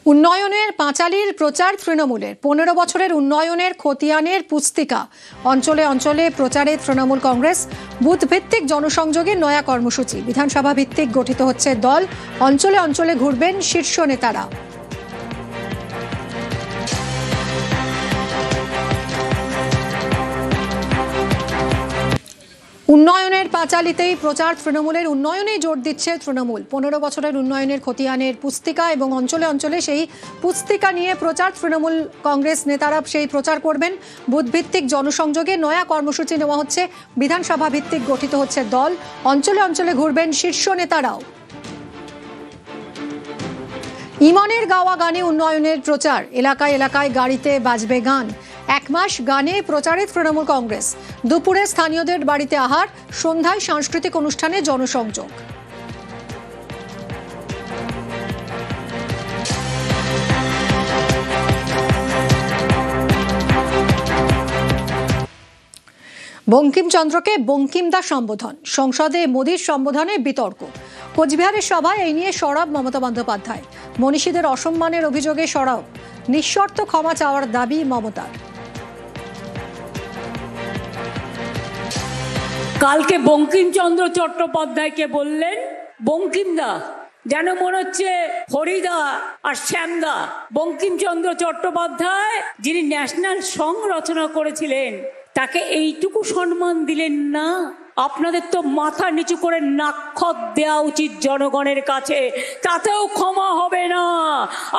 উন্নয়নের পাঁচালীর প্রচার তৃণমূলের 15 বছরের উন্নয়নের খতিয়ানের পুস্তিকা অঞ্চলে অঞ্চলে প্রচারে তৃণমূল কংগ্রেস বুথ ভিত্তিক জনসংযোগের নয়া কর্মসূচি বিধানসভা ভিত্তিক গঠিত হচ্ছে দল অঞ্চলে অঞ্চলে ঘুরবেন শীর্ষ নেতারা। উন্নয়নের পাঁচালীতেই প্রচার তৃণমূলের উন্নয়নেই জোর দিচ্ছে তৃণমূল 15 বছরের উন্নয়নের খতিয়ানের পুস্তিকা এবং অঞ্চলে অঞ্চলে সেই পুস্তিকা নিয়ে প্রচার তৃণমূল কংগ্রেস নেতারা সেই প্রচার করবেন বুথভিত্তিক জনসংযোগে নয়া কর্মসূচি নেওয়া হচ্ছে বিধানসভা ভিত্তিক গঠিত হচ্ছে দল অঞ্চলে অঞ্চলে ঘুরবেন শীর্ষ নেতারাও। ইমনের গাওয়া গানে উন্নয়নের প্রচার এলাকায় এলাকায় গাড়িতে বাজবে গান 1 মাস গানে প্রচারে তৃণমূল কংগ্রেস দুপুরে স্থানীয়দের বাড়িতে আহার সন্ধ্যায় সাংস্কৃতিক অনুষ্ঠানে জনসংযোগ। বঙ্কিমচন্দ্রকে বঙ্কিমদা সম্বোধন সংসদে মোদীর সম্বোধনে বিতর্ক কোচবিহারের সভায় এই নিয়ে সরব মমতা বন্দ্যোপাধ্যায় মনীষীদের অসম্মানের অভিযোগে সরব নিঃশর্ত ক্ষমা চাওয়ার দাবি মমতার। কালকে বঙ্কিমচন্দ্র চট্টোপাধ্যায়কে বললেন বঙ্কিমদা, যেন মনে হচ্ছে হরিদা আর শ্যামদা। বঙ্কিমচন্দ্র চট্টোপাধ্যায় যিনি ন্যাশনাল সং রচনা করেছিলেন তাকে এইটুকু সম্মান দিলেন না। আপনাদের তো মাথা নিচু করে নাক্ষত দেওয়া উচিত জনগণের কাছে, তাতেও ক্ষমা হবে না।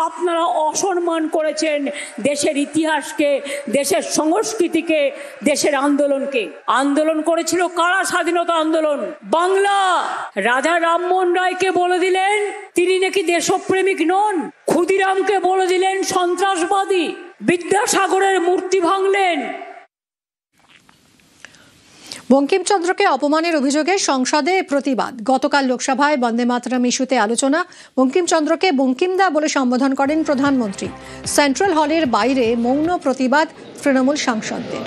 আপনারা অসম্মান করেছেন দেশের ইতিহাসকে, দেশের সংস্কৃতিকে, দেশের আন্দোলনকে। আন্দোলন করেছিল কারা? স্বাধীনতা আন্দোলন। বাংলা। রাজা রামমোহন রায়কে বলে দিলেন তিনি নাকি দেশপ্রেমিক নন। ক্ষুদিরামকে বলে দিলেন সন্ত্রাসবাদী। বিদ্যাসাগরের মূর্তি ভাঙলেন। বঙ্কিমচন্দ্রকে অপমানের অভিযোগে সংসদে প্রতিবাদ গতকাল লোকসভায় বন্দে মাতরম ইস্যুতে আলোচনা বঙ্কিমচন্দ্রকে বঙ্কিমদা বলে সম্বোধন করেন প্রধানমন্ত্রী সেন্ট্রাল হলের বাইরে মৌন প্রতিবাদ তৃণমূল সাংসদদের।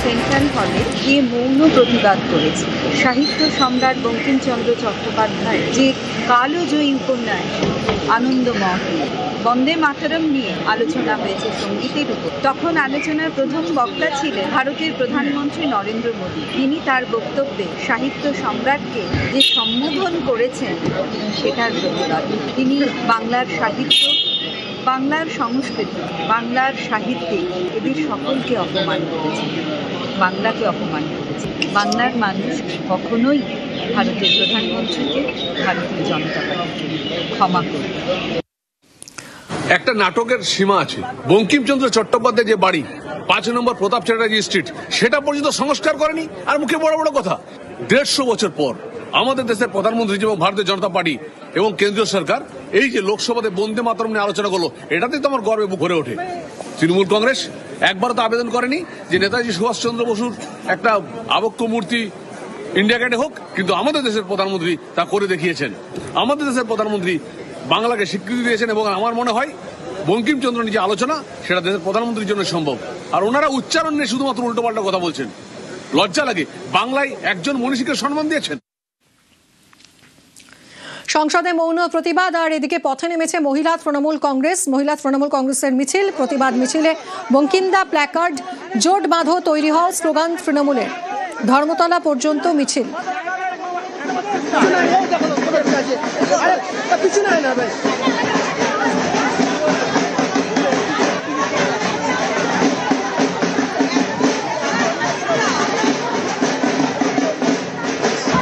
সেন্ট্রাল হলে গিয়ে মৌন প্রতিবাদ করেছে সাহিত্য সম্রাট বঙ্কিমচন্দ্র চট্টোপাধ্যায় যে কালজয়ী উপন্যাস আনন্দমঠ বন্দে মাতরম নিয়ে আলোচনা হয়েছে সঙ্গীতের উপর। তখন আলোচনার প্রথম বক্তা ছিলেন ভারতের প্রধানমন্ত্রী নরেন্দ্র মোদী। তিনি তার বক্তব্যে সাহিত্য সম্রাটকে যে সম্বোধন করেছেন সেটার প্রতিবাদ। তিনি বাংলার সাহিত্য, বাংলার সংস্কৃতি, বাংলার সাহিত্যে এদের সকলকে অপমান করেছে, বাংলাকে অপমান করেছে। বাংলার মানুষ কখনোই ভারতের প্রধানমন্ত্রীকে, ভারতীয় জনতা পার্টিকে ক্ষমা করবে। একটা নাটকের সীমা আছে। বঙ্কিমচন্দ্র চট্টোপাধ্যায় যে বাড়ি 5 নম্বর প্রতাপ চ্যাটার্জি স্ট্রিট সেটা পর্যন্ত সংস্কার করেনি, আর মুখে বড় বড় কথা। 150 বছর পর আমাদের দেশের প্রধানমন্ত্রী এবং ভারতীয় জনতা পার্টি এবং কেন্দ্রীয় সরকার এই যে লোকসভাতে বন্দে মাতরম নিয়ে আলোচনা করলো, এটাতেই তো আমার গর্বে বুক ভরে ওঠে। তৃণমূল কংগ্রেস একবারও তো আবেদন করেনি যে নেতাজি সুভাষচন্দ্র বসুর একটা আবক্ষ মূর্তি ইন্ডিয়া গেটে হোক, কিন্তু আমাদের দেশের প্রধানমন্ত্রী তা করে দেখিয়েছেন। আমাদের দেশের প্রধানমন্ত্রী বাংলাকে স্বীকৃতি দিয়েছেন এবং আমার মনে হয় বঙ্কিমচন্দ্র নিয়ে যে আলোচনা সেটা দেশের প্রধানমন্ত্রীর জন্য সম্ভব। আর ওনারা উচ্চারণ নিয়ে শুধুমাত্র উল্টোপাল্টা কথা বলছেন। লজ্জা লাগে। বাংলায় একজন মনীষীকে সম্মান দিয়েছেন। সংসদে মৌন প্রতিবাদ আর এদিকে পথে নেমেছে মহিলা তৃণমূল কংগ্রেসের মিছিল। প্রতিবাদ মিছিলে বঙ্কিমদা প্ল্যাকার্ড জোট বাঁধো তৈরি হও স্লোগান তৃণমূলের। ধর্মতলা পর্যন্ত মিছিল।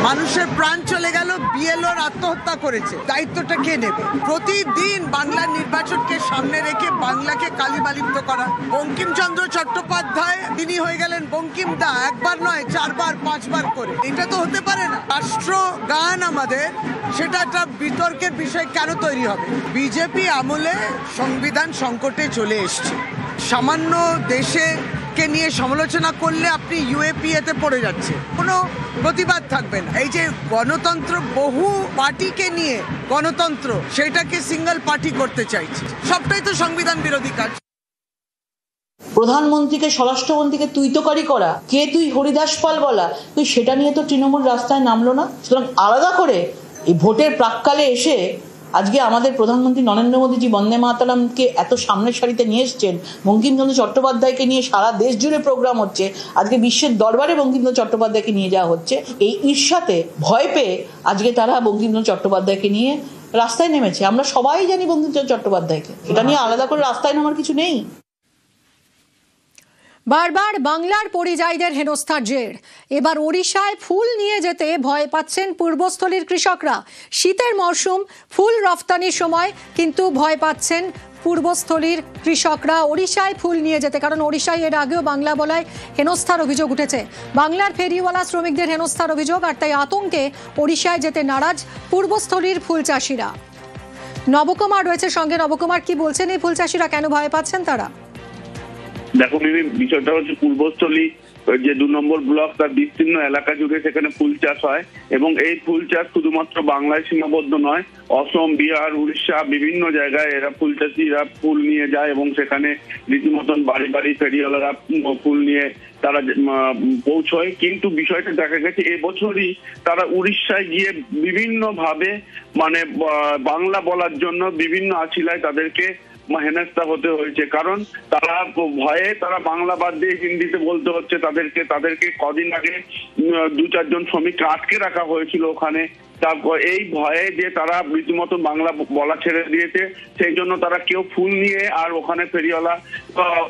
মানুষের প্রাণ চলে গেল, বিএলওর আত্মহত্যা করেছে, দায়িত্বটা কে নেবে? প্রতিদিন বাংলার নির্বাচনকে সামনে রেখে বাংলাকে কালিমালিপ্ত করা। বঙ্কিমচন্দ্র চট্টোপাধ্যায় তিনি হয়ে গেলেন বঙ্কিমদা, একবার নয় 4 বার 5 বার করে। এটা তো হতে পারে না। রাষ্ট্র গান আমাদের, সেটা একটা বিতর্কের বিষয় কেন তৈরি হবে? বিজেপি আমলে সংবিধান সংকটে চলে এসছে। সামান্য দেশে কে নিয়ে সমালোচনা করলে আপনি ইউএপিএতে পড়ে যাচ্ছে, কোনো প্রতিবাদ থাকবে না। এই যে গণতন্ত্র, বহু পার্টিকে নিয়ে গণতন্ত্র, সেটাকে সিঙ্গেল পার্টি করতে চাইছে, সবটাই তো সংবিধান বিরোধী কাজ। প্রধানমন্ত্রীকে স্বরাষ্ট্রমন্ত্রীকে তুই তোকারি করা, কে তুই হরিদাস পাল বলা, তুই সেটা নিয়ে তো তৃণমূল রাস্তায় নামলো না। সুতরাং আলাদা করে এই ভোটের প্রাক্কালে এসে আজকে আমাদের প্রধানমন্ত্রী নরেন্দ্র মোদীজি বন্দে মাতরমকে এত সামনের সারিতে নিয়ে এসছেন, বঙ্কিমচন্দ্র চট্টোপাধ্যায়কে নিয়ে সারা দেশ জুড়ে প্রোগ্রাম হচ্ছে, আজকে বিশ্বের দরবারে বঙ্কিমচন্দ্র চট্টোপাধ্যায়কে নিয়ে যাওয়া হচ্ছে। এই ঈর্ষাতে ভয় পেয়ে আজকে তারা বঙ্কিমচন্দ্র চট্টোপাধ্যায়কে নিয়ে রাস্তায় নেমেছে। আমরা সবাই জানি বঙ্কিমচন্দ্র চট্টোপাধ্যায়কে, এটা নিয়ে আলাদা করে রাস্তায় নামার কিছু নেই। বারবার বাংলার পরিযায়ীদের হেনস্থার জের এবার ওড়িশায় ফুল নিয়ে যেতে ভয় পাচ্ছেন পূর্বস্থলীর কৃষকরা। শীতের মরশুম, ফুল রফতানির সময় কিন্তু ভয় পাচ্ছেন পূর্বস্থলীর কৃষকরা ওড়িশায় ফুল নিয়ে যেতে, কারণ ওড়িশায় এর আগেও বাংলা বলায় হেনস্থার অভিযোগ উঠেছে। বাংলার ফেরিওয়ালা শ্রমিকদের হেনস্থার অভিযোগ, আর তাই আতঙ্কে ওড়িশায় যেতে নারাজ পূর্বস্থলীর ফুল চাষিরা। নবকুমার রয়েছে সঙ্গে। নবকুমার, কি বলছেন এই ফুল চাষিরা, কেন ভয় পাচ্ছেন তারা? দেখো মিমি, বিষয়টা হচ্ছে পূর্বস্থলী যে 2 নম্বর ব্লক, তার বিস্তীর্ণ এলাকা জুড়ে সেখানে ফুল চাষ হয় এবং এই ফুল চাষ শুধুমাত্র বাংলায় সীমাবদ্ধ নয়, অসম, বিহার, উড়িষ্যা বিভিন্ন জায়গায় এরা ফুল চাষিরা ফুল নিয়ে যায় এবং সেখানে রীতিমতন বাড়ি বাড়ি ফেরিওয়ালারা ফুল নিয়ে তারা পৌঁছয়। কিন্তু বিষয়টা দেখা গেছে এবছরই তারা উড়িষ্যায় গিয়ে বিভিন্ন ভাবে মানে বাংলা বলার জন্য বিভিন্ন আছিলায় তাদেরকে হেনস্থা হতে হয়েছে, কারণ তারা ভয়ে তারা বাংলা বাদ দিয়ে হিন্দিতে বলতে হচ্ছে তাদেরকে কদিন আগে 2-4 জন শ্রমিককে আটকে রাখা হয়েছিল ওখানে। তারপর এই ভয়ে যে তারা রীতিমতো বাংলা বলা ছেড়ে দিয়েছে, সেই জন্য তারা কেউ ফুল নিয়ে আর ওখানে ফেরিওয়ালা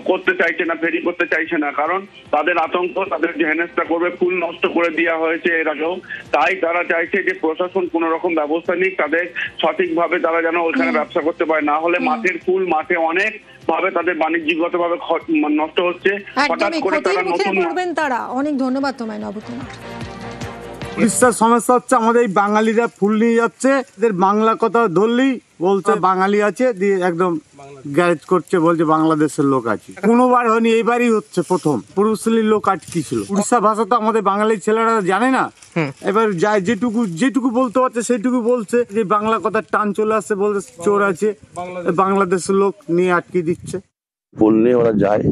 করতে চাইছে না, ফেরি করতে চাইছে না, কারণ তাদের আতঙ্ক তাদের যে হেনস্থা করবে, ফুল নষ্ট করে দেওয়া হয়েছে এর আগেও। তাই তারা চাইছে যে প্রশাসন কোনো রকম ব্যবস্থা নিক, তাদের সঠিকভাবে তারা যেন ওইখানে ব্যবসা করতে পারে, না হলে মাঠের ফুল মাঠে অনেক ভাবে তাদের বাণিজ্যিকগত ভাবে নষ্ট হচ্ছে। হঠাৎ করে তারা নতুন তারা। অনেক ধন্যবাদ তোমায় নবকুমার। উড়িষ্যার সমস্যা হচ্ছে আমাদের এই বাঙালিরা ফুল নিয়ে যাচ্ছে, এদের বাংলা কথা ধরলেই বলছে বাঙালি আছে, দিয়ে একদম গ্যারেজ করছে, বলছে বাংলাদেশের লোক আছে। কোনোবার হয়নি, এইবারই হচ্ছে প্রথম। পূর্বস্থলীর লোক আটকি ছিল। উড়িষ্যা ভাষা তো আমাদের বাঙালি ছেলেরা জানে না, এবার যায় যেটুকু বলতে পারছে সেইটুকু বলছে, যে বাংলা কথা টান চলে আসছে, বলছে চোর আছে, বাংলাদেশের লোক নিয়ে আটকে দিচ্ছে। ফুল নিয়ে ওরা যায়,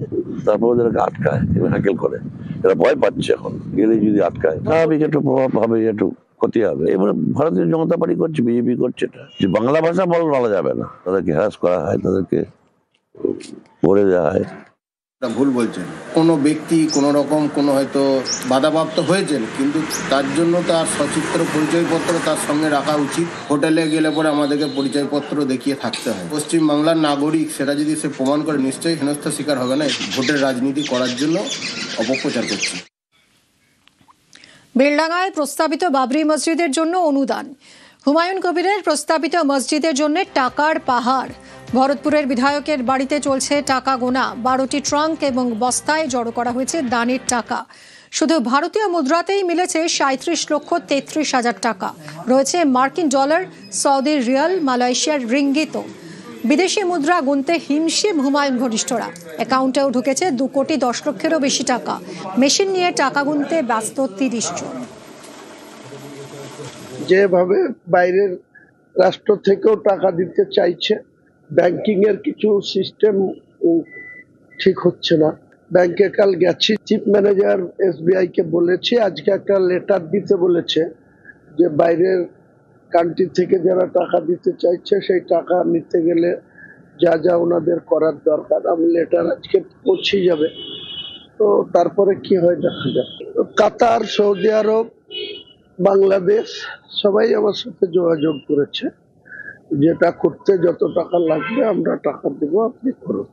তারপর ওদেরকে আটকায়, হ্যাকেল করে। এরা ভয় পাচ্ছে এখন, গেলে যদি আটকায় স্বাভাবিক একটু প্রভাব হবে, একটু ক্ষতি হবে। এবারে ভারতীয় জনতা পার্টি করছে, বিজেপি করছে এটা, যে বাংলা ভাষা বলা যাবে না, তাদেরকে হ্যারাস করা হয়, তাদেরকে ভরে দেওয়া হয়। ভুল বলছেন, কোনো ব্যক্তি কোনো রকম কোনো হয়তো বাধাপ্রাপ্ত হয়েছেন, কিন্তু তার জন্য তার সচিত্র পরিচয়পত্র তার সঙ্গে রাখা উচিত। হোটেলে গেলে পরে আমাদেরকে পরিচয়পত্র দেখিয়ে থাকতে হয়। পশ্চিমবাংলার নাগরিক সেটা যদি সে প্রমাণ করে, নিশ্চয়ই হেনস্থার শিকার হবে না। ভোটের রাজনীতি করার জন্য অপপ্রচার করছে। বেলডাঙ্গায় প্রস্তাবিত বাবরি মসজিদের জন্য অনুদান, হুমায়ুন কবিরের প্রস্তাবিত মসজিদের জন্য টাকার পাহাড়। ভরতপুরের বিধায়কের বাড়িতে চলছে টাকা গোনা। 12টি ট্রাঙ্ক এবং বস্তায় জড়ো করা হয়েছে দানের টাকা। শুধু ভারতীয় মুদ্রাতেই মিলেছে 37,33,000 টাকা। রয়েছে মার্কিন ডলার, সৌদি রিয়াল, মালয়েশিয়ার রিঙ্গিতও। বিদেশি মুদ্রা গুনতে হিমশিম হুমায়ুন ঘনিষ্ঠরা। অ্যাকাউন্টেও ঢুকেছে 2,10,00,000-এরও বেশি টাকা। মেশিন নিয়ে টাকা গুনতে ব্যস্ত 30 জন। যেভাবে বাইরের রাষ্ট্র থেকেও টাকা দিতে চাইছে, ব্যাংকিং এর কিছু সিস্টেম ঠিক হচ্ছে না। ব্যাংকে কাল গেছি, চিফ ম্যানেজার SBI কে বলেছি, আজকে একটা লেটার দিতে বলেছে যে বাইরের কান্ট্রি থেকে যারা টাকা দিতে চাইছে সেই টাকা নিতে গেলে যা যা ওনাদের করার দরকার। আমি লেটার আজকে পৌঁছে যাবে, তো তারপরে কি হয় দেখা যাবে। কাতার, সৌদি আরব, বাংলাদেশ সবাই আমার সাথে যোগাযোগ করেছে, যেটা করতে যত টাকা লাগবে আমরা টাকা দেবো, আপনি করুন।